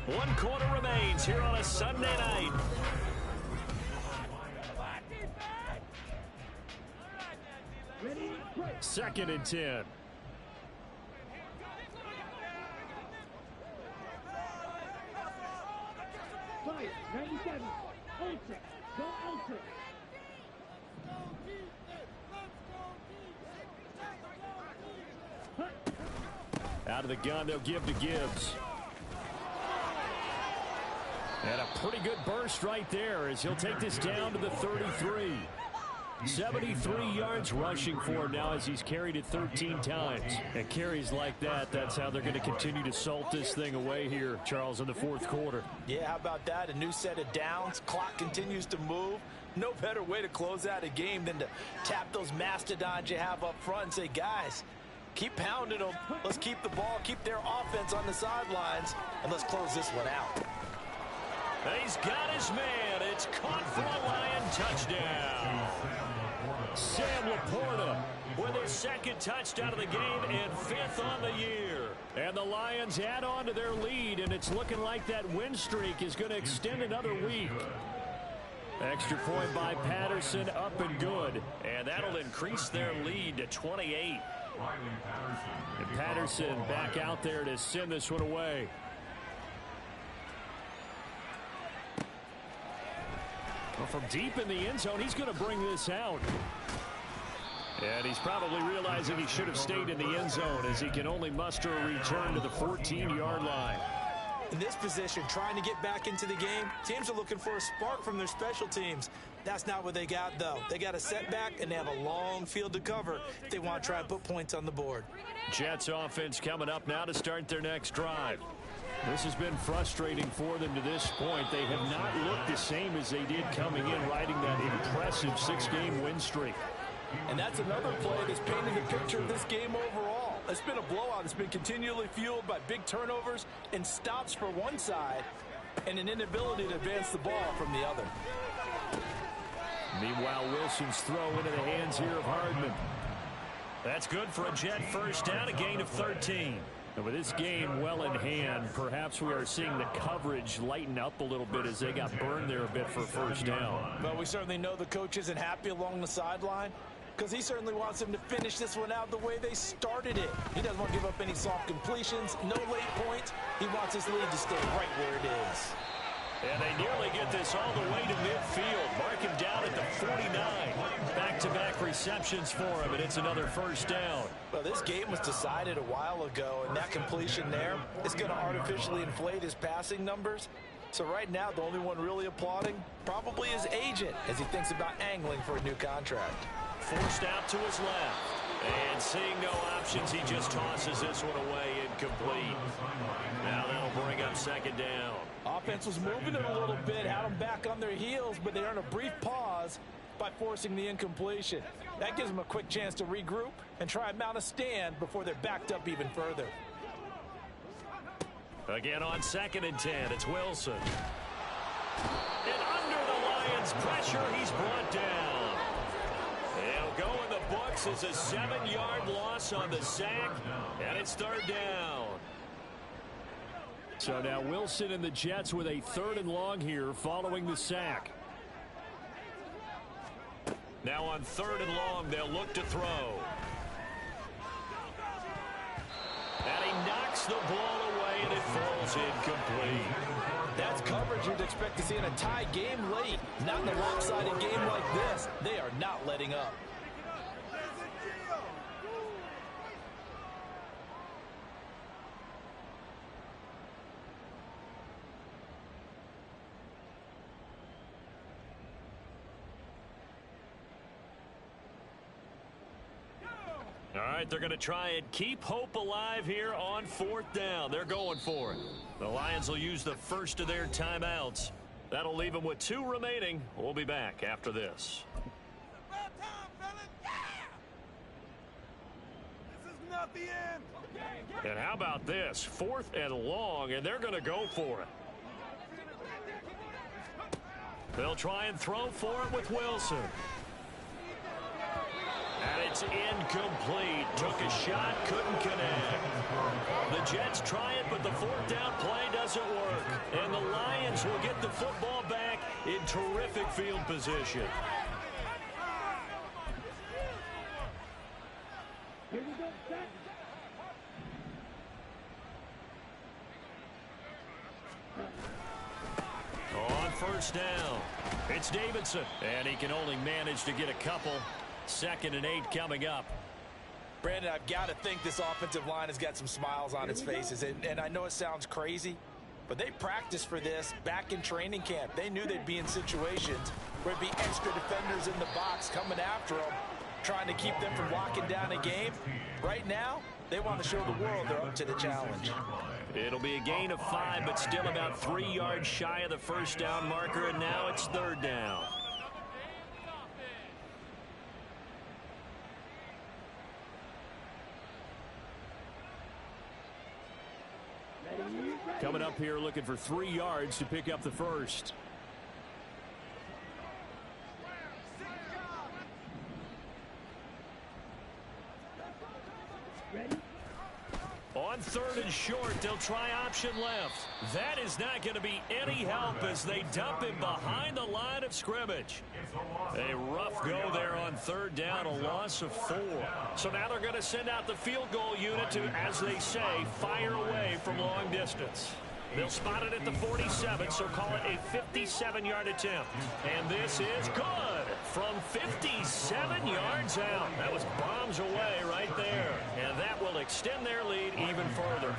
1 quarter remains here on a Sunday night. Ready. Break. 2nd and 10. Fire. 97. Ultra. Go Ultra. Out of the gun, they'll give to Gibbs. And a pretty good burst right there as he'll take this down to the 33. 73 yards rushing for him now as he's carried it 13 times. And carries like that, that's how they're going to continue to salt this thing away here, Charles, in the 4th quarter. Yeah, how about that? A new set of downs. Clock continues to move. No better way to close out a game than to tap those mastodons you have up front and say, guys, keep pounding them. Let's keep the ball, keep their offense on the sidelines, and let's close this one out. He's got his man. It's caught for a Lion touchdown. Sam Laporta with his 2nd touchdown of the game and 5th on the year. And the Lions add on to their lead, and it's looking like that win streak is going to extend another week. Extra point by Patterson, up and good. And that'll increase their lead to 28. And Patterson back out there to send this one away. Well, from deep in the end zone, he's going to bring this out. And he's probably realizing he should have stayed in the end zone as he can only muster a return to the 14-yard line. In this position, trying to get back into the game, teams are looking for a spark from their special teams. That's not what they got, though. They got a setback, and they have a long field to cover if they want to try and put points on the board. Jets offense coming up now to start their next drive. This has been frustrating for them to this point. They have not looked the same as they did coming in, riding that impressive 6-game win streak. And that's another play that's painted the picture of this game overall. It's been a blowout. It's been continually fueled by big turnovers and stops for one side and an inability to advance the ball from the other. Meanwhile, Wilson's throw into the hands here of Hardman. That's good for a Jet first down, a gain of 13. And with this game well in hand, perhaps we are seeing the coverage lighten up a little bit as they got burned there a bit for first down. But we certainly know the coach isn't happy along the sideline because he certainly wants them to finish this one out the way they started it. He doesn't want to give up any soft completions, no late points. He wants his lead to stay right where it is. And they nearly get this all the way to midfield. Mark him down at the 49. Back-to-back receptions for him, and it's another first down. Well, this game was decided a while ago, and that completion there is going to artificially inflate his passing numbers. So right now, the only one really applauding probably his agent as he thinks about angling for a new contract. Forced out to his left. And seeing no options, he just tosses this one away, incomplete. Now that'll bring up second down. Offense was moving it a little bit, had them back on their heels, but they earned a brief pause by forcing the incompletion. That gives them a quick chance to regroup and try and mount a stand before they're backed up even further. Again on 2nd and 10, it's Wilson. And under the Lions' pressure, he's brought down. He'll go in the books as a 7-yard loss on the sack, and it's third down. So now Wilson and the Jets with a 3rd and long here following the sack. Now on 3rd and long, they'll look to throw. And he knocks the ball away, and it falls incomplete. That's coverage you'd expect to see in a tie game late. Not in a lopsided game like this. They are not letting up. All right, they're going to try and keep hope alive here on 4th down. They're going for it. The Lions will use the first of their timeouts. That'll leave them with 2 remaining. We'll be back after this. About time, fellas. Yeah! This is not the end. And how about this? 4th and long, and they're going to go for it. They'll try and throw for it with Wilson. And it's incomplete. Took a shot, couldn't connect. The Jets try it, but the 4th down play doesn't work. And the Lions will get the football back in terrific field position. Here we go, set. On 1st down, it's Davidson. And he can only manage to get a couple. 2nd and 8 coming up. Brandon, I've got to think this offensive line has got some smiles on its faces. And I know it sounds crazy, but they practiced for this back in training camp. They knew they'd be in situations where there'd be extra defenders in the box coming after them, trying to keep them from locking down a game. Right now, they want to show the world they're up to the challenge. It'll be a gain of 5, but still about 3 yards shy of the first down marker, and now it's 3rd down. Coming up here looking for 3 yards to pick up the first. Ready? On 3rd and short, they'll try option left. That is not going to be any help as they dump him behind the line of scrimmage. A rough go there on 3rd down, a loss of 4. So now they're going to send out the field goal unit to, as they say, fire away from long distance. They'll spot it at the 47, so call it a 57-yard attempt. And this is good. from 57 yards out. That was bombs away right there. And that will extend their lead even further.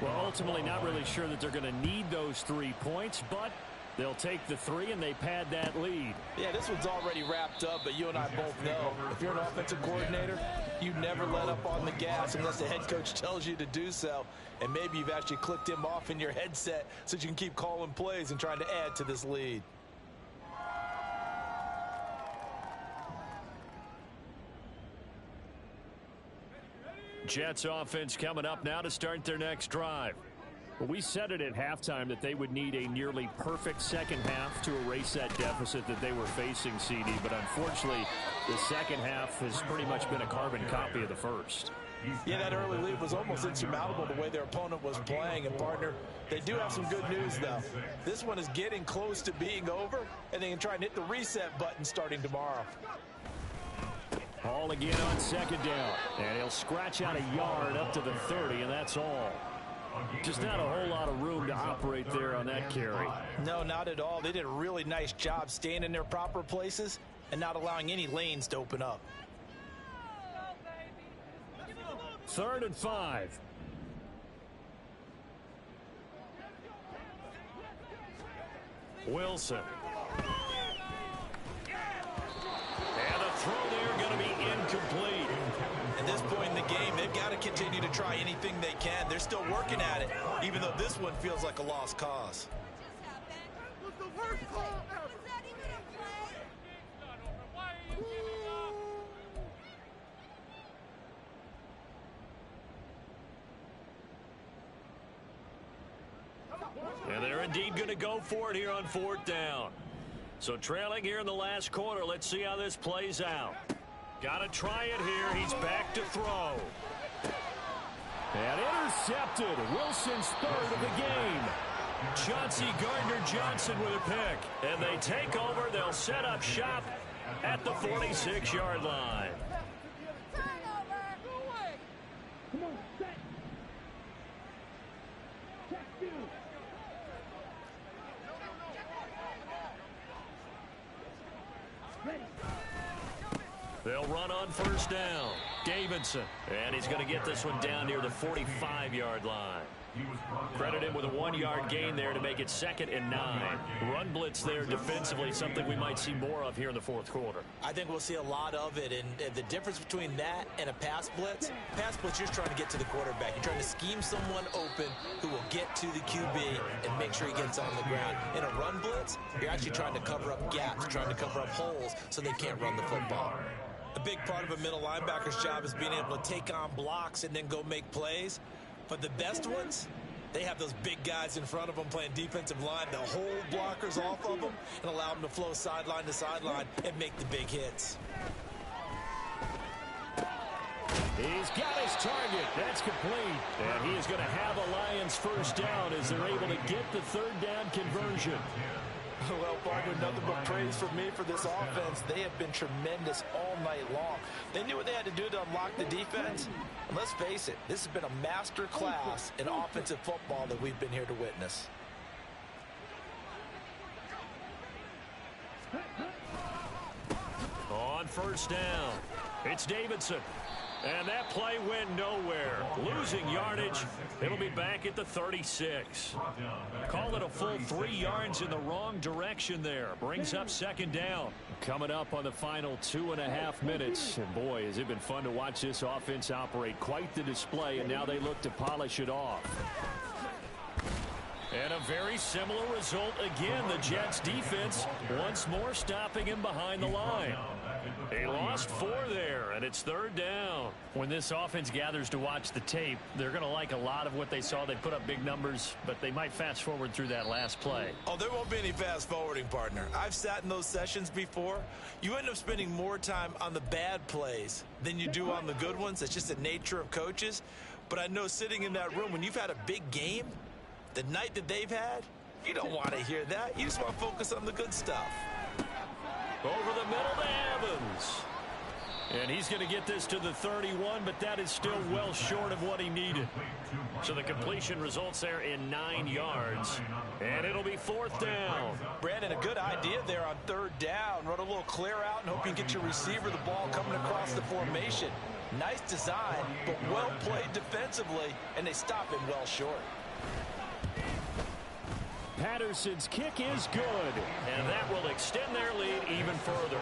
Well, ultimately not really sure that they're going to need those 3 points, but they'll take the 3 and they pad that lead. Yeah, this one's already wrapped up, but you and I both know if you're an offensive coordinator, you never let up on the gas unless the head coach tells you to do so. And maybe you've actually clicked him off in your headset so you can keep calling plays and trying to add to this lead. Jets offense coming up now to start their next drive. Well, we said it at halftime that they would need a nearly perfect second half to erase that deficit that they were facing, CD. But unfortunately, the second half has pretty much been a carbon copy of the first. Yeah, that early lead was almost insurmountable the way their opponent was playing. And, partner, they do have some good news, though. This one is getting close to being over, and they can try and hit the reset button starting tomorrow. Hall again on second down. And he'll scratch out a yard up to the 30, and that's all. Just not a whole lot of room to operate there on that carry. No, not at all. They did a really nice job staying in their proper places and not allowing any lanes to open up. 3rd and 5. Wilson. And the throw there going to be incomplete. At this point in the game, they've got to continue to try anything they can. They're still working at it, even though this one feels like a lost cause. Was the worst call ever. Was that even a play? Why are you giving up? And they're indeed going to go for it here on 4th down. So trailing here in the last quarter, let's see how this plays out. Got to try it here. He's back to throw. And intercepted. Wilson's 3rd of the game. Chauncey Gardner-Johnson with a pick. And they take over. They'll set up shop at the 46-yard line. Turnover. Go away. Come on, set. Check you. Ready. They'll run on 1st down. Davidson. And he's going to get this one down near the 45-yard line. Credit him with a 1-yard gain there to make it 2nd and 9. Run blitz there defensively, something we might see more of here in the 4th quarter. I think we'll see a lot of it, and the difference between that and a pass blitz, you're just trying to get to the quarterback. You're trying to scheme someone open who will get to the QB and make sure he gets on the ground. In a run blitz, you're actually trying to cover up gaps, trying to cover up holes so they can't run the football. A big part of a middle linebacker's job is being able to take on blocks and then go make plays. But the best ones, they have those big guys in front of them playing defensive line. They'll hold blockers off of them and allow them to flow sideline to sideline and make the big hits. He's got his target. That's complete. And he is going to have a Lions 1st down as they're able to get the 3rd down conversion. Well, partner, nothing but praise from me for this offense. They have been tremendous all night long. They knew what they had to do to unlock the defense. And let's face it, this has been a master class in offensive football that we've been here to witness. On 1st down, it's Davidson. And that play went nowhere. Losing yardage. It'll be back at the 36. Call it a full 3 yards in the wrong direction there. Brings up 2nd down. Coming up on the final 2.5 minutes. And boy, has it been fun to watch this offense operate. Quite the display, and now they look to polish it off. And a very similar result again. The Jets defense once more stopping him behind the line. They lost 4 there, and it's 3rd down. When this offense gathers to watch the tape, they're going to like a lot of what they saw. They put up big numbers, but they might fast forward through that last play. Oh, there won't be any fast forwarding, partner. I've sat in those sessions before. You end up spending more time on the bad plays than you do on the good ones. It's just the nature of coaches. But I know sitting in that room, when you've had a big game, the night that they've had, you don't want to hear that. You just want to focus on the good stuff. Over the middle to Evans. And he's going to get this to the 31, but that is still well short of what he needed. So the completion results there in 9 yards. And it'll be be fourth down. Brandon, a good idea there on third down. Run a little clear out and hope you get your receiver the ball coming across the formation. Nice design, but well played defensively, and they stop him well short. Patterson's kick is good, and that will extend their lead even further.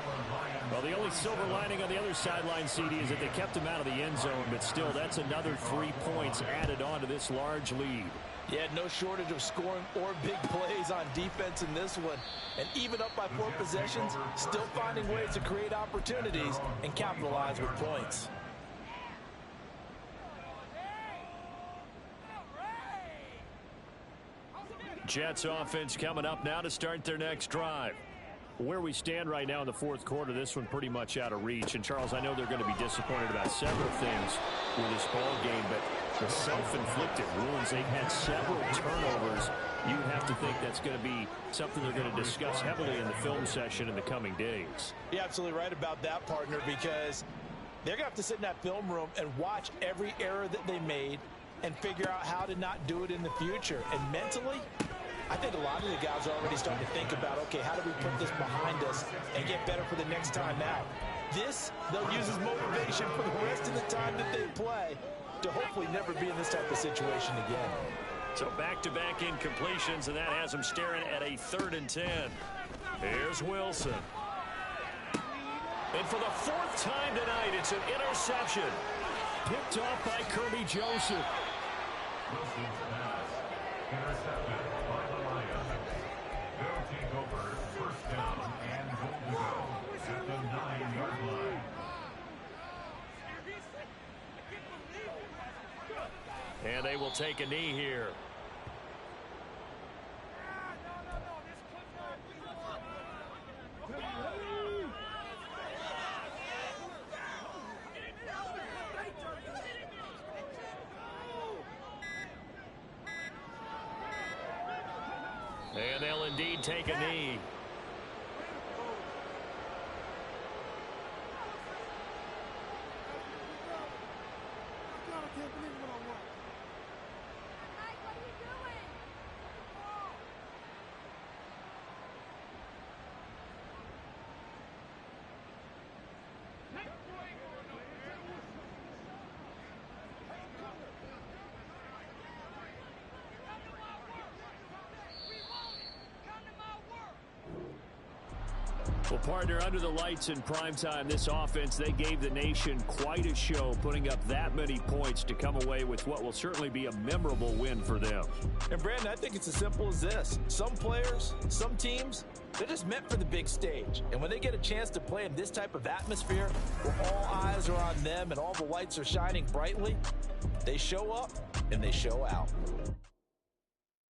Well, the only silver lining on the other sideline, CD, is that they kept him out of the end zone, but still, that's another 3 points added on to this large lead. Yeah, no shortage of scoring or big plays on defense in this one. And even up by 4 possessions, still finding ways to create opportunities and capitalize with points. Jets offense coming up now to start their next drive. Where we stand right now in the fourth quarter, this one pretty much out of reach. And, Charles, I know they're going to be disappointed about several things with this ball game, but the self-inflicted wounds, they've had several turnovers. You have to think that's going to be something they're going to discuss heavily in the film session in the coming days. You're absolutely right about that, partner, because they're going to have to sit in that film room and watch every error that they made and figure out how to not do it in the future. And mentally, I think a lot of the guys are already starting to think about, okay, how do we put this behind us and get better for the next time out? This, they'll use as motivation for the rest of the time that they play to hopefully never be in this type of situation again. So back-to-back incompletions, and that has them staring at a 3rd and 10. Here's Wilson. And for the 4th time tonight, it's an interception. Picked off by Kirby Joseph. Wilson's pass intercepted by the Lions. They'll take over 1st down and goal to go at the 9-yard line. And they will take a knee here. And they'll indeed take a knee. Well, partner, under the lights in primetime, this offense, they gave the nation quite a show, putting up that many points to come away with what will certainly be a memorable win for them. And, Brandon, I think it's as simple as this. Some players, some teams, they're just meant for the big stage. And when they get a chance to play in this type of atmosphere where all eyes are on them and all the lights are shining brightly, they show up and they show out.